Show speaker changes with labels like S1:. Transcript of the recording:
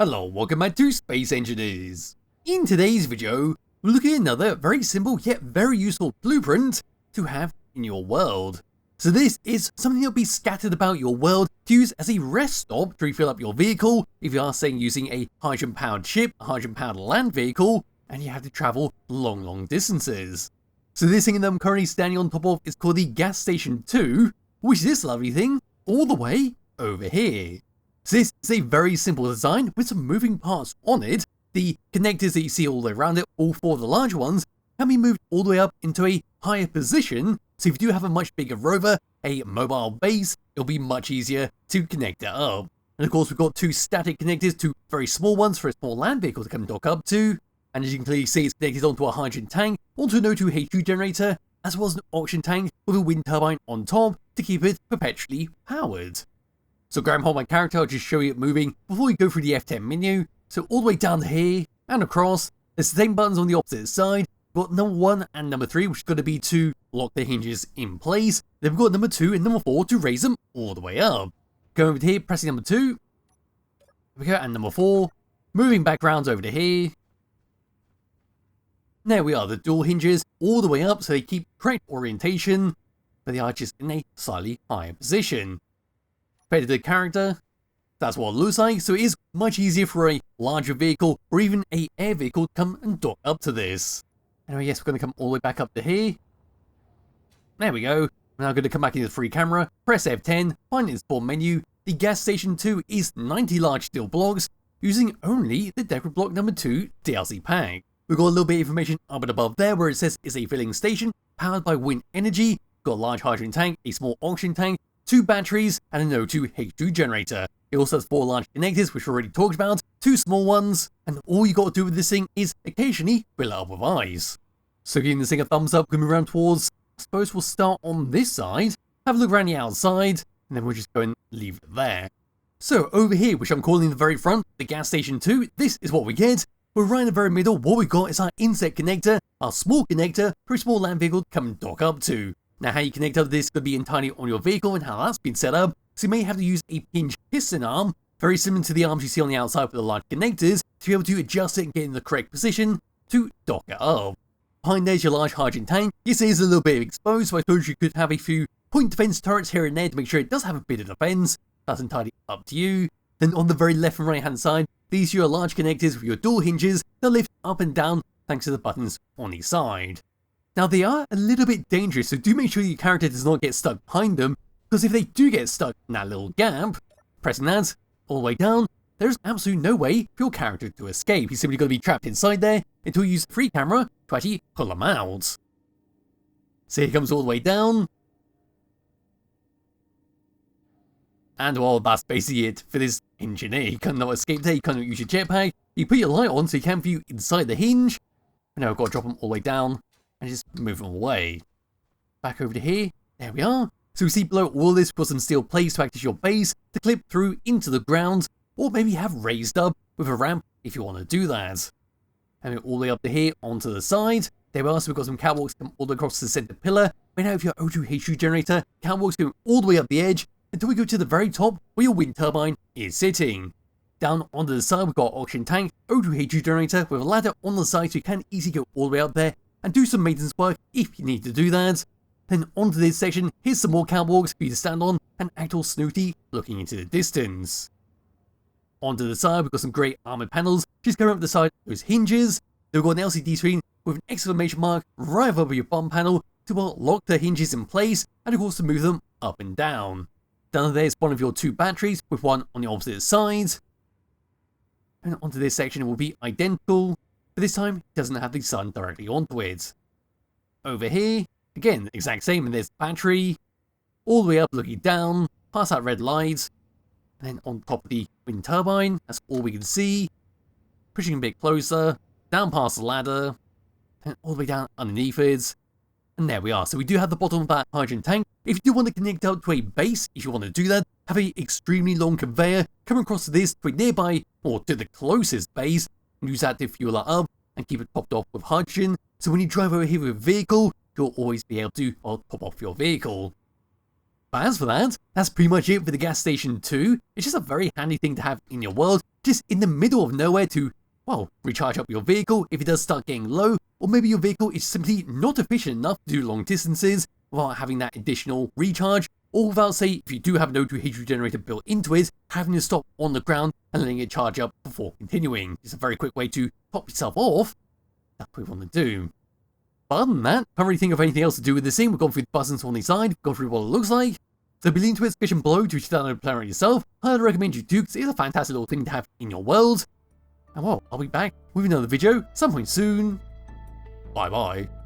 S1: Hello, welcome back to Space Engineers. In today's video, we're looking at another very simple yet very useful blueprint to have in your world. So this is something that'll be scattered about your world to use as a rest stop to refill up your vehicle if you are, say, using a hydrogen-powered ship, a hydrogen-powered land vehicle, and you have to travel long distances. So this thing that I'm currently standing on top of is called the Gas Station 2, which is this lovely thing all the way over here. So this is a very simple design with some moving parts on it. The connectors that you see all the way around it, all four of the large ones, can be moved all the way up into a higher position. So if you do have a much bigger rover, a mobile base, it'll be much easier to connect it up. And of course we've got two static connectors, two very small ones for a small land vehicle to come dock up to. And as you can clearly see, it's connected onto a hydrogen tank, onto an O2 H2 generator, as well as an oxygen tank with a wind turbine on top to keep it perpetually powered. So grab and hold my character, I'll just show you it moving before we go through the F10 menu. So all the way down to here and across, there's the same buttons on the opposite side. We've got number 1 and number 3, which is going to be to lock the hinges in place. Then we've got number 2 and number 4 to raise them all the way up. Going over to here, pressing number 2. There we go, and number 4. Moving back round over to here. There we are, the dual hinges all the way up so they keep correct orientation, but they are just in a slightly higher position. Compared to the character, that's what it looks like, so it is much easier for a larger vehicle or even a air vehicle to come and dock up to this. Anyway, yes, we're going to come all the way back up to here. There we go. We're now going to come back into the free camera, press F10, find the spawn menu. The Gas Station 2 is 90 large steel blocks, using only the Decker Block number 2 DLC pack. We've got a little bit of information up and above there where it says it's a filling station powered by wind energy. We've got a large hydrogen tank, a small oxygen tank, 2 batteries, and an O2 H2 generator. It also has 4 large connectors, which we already talked about, 2 small ones, and all you got to do with this thing is occasionally fill it up with ice. So giving this thing a thumbs up, coming around towards, I suppose we'll start on this side, have a look around the outside, and then we'll just go and leave it there. So over here, which I'm calling the very front, the Gas Station 2, this is what we get. We're right in the very middle. What we've got is our inset connector, our small connector for a small land vehicle to come and dock up to. Now how you connect up to this could be entirely on your vehicle and how that's been set up, so you may have to use a hinge piston arm, very similar to the arms you see on the outside with the large connectors, to be able to adjust it and get in the correct position to dock it up. Behind there's your large hydrogen tank. Yes, it is a little bit exposed, so I suppose you could have a few point defense turrets here and there to make sure it does have a bit of defense. That's entirely up to you. Then on the very left and right hand side, these are your large connectors with your dual hinges that lift up and down thanks to the buttons on each side. Now they are a little bit dangerous, so do make sure your character does not get stuck behind them, because if they do get stuck in that little gap, pressing that all the way down, there's absolutely no way for your character to escape. He's simply going to be trapped inside there until you use the free camera to actually pull them out. So here comes all the way down. And well, that's basically it for this engineer. You cannot escape there, you cannot use your jetpack. You put your light on so you can view inside the hinge. And now I've got to drop them all the way down and just move them away. Back over to here, there we are. So we see below all this, we've got some steel plates to act as your base to clip through into the ground, or maybe have raised up with a ramp if you want to do that. And all the way up to here onto the side, there we are. So we've got some catwalks come all the way across the center pillar. Right now, if your O2 H2 generator, catwalks going all the way up the edge until we go to the very top where your wind turbine is sitting. Down onto the side, we've got oxygen tank, O2 H2 generator with a ladder on the side so you can easily go all the way up there and do some maintenance work if you need to do that. Then onto this section, here's some more catwalks for you to stand on and act all snooty looking into the distance. Onto the side, we've got some great armoured panels just going up the side of those hinges. Then we've got an LCD screen with an exclamation mark right above your bump panel to lock the hinges in place and of course to move them up and down. Down there's one of your 2 batteries with one on the opposite side. And onto this section it will be identical, but this time it doesn't have the sun directly onto it. Over here, again, exact same, and there's the battery, all the way up looking down, past that red light, and then on top of the wind turbine, that's all we can see. Pushing a bit closer, down past the ladder, and all the way down underneath it. And there we are. So we do have the bottom of that hydrogen tank. If you do want to connect out to a base, if you want to do that, have an extremely long conveyor come across this to a nearby, or to the closest base, and use that to fuel it up and keep it topped off with hydrogen. So when you drive over here with a vehicle, you'll always be able to top off your vehicle. But as for that, that's pretty much it for the Gas Station 2. It's just a very handy thing to have in your world. just in the middle of nowhere to, well, recharge up your vehicle if it does start getting low, or maybe your vehicle is simply not efficient enough to do long distances without having that additional recharge, or without, say, if you do have an O2 hinge regenerator built into it, having to stop on the ground and letting it charge up before continuing. It's a very quick way to top yourself off. That's what we want to do. But other than that, can't really think of anything else to do with this scene. We've gone through the buttons on the side, we've gone through what it looks like. So be linked to its description below to download and play around yourself. I highly recommend you do, because it is a fantastic little thing to have in your world. And well, I'll be back with another video some point soon. Bye bye.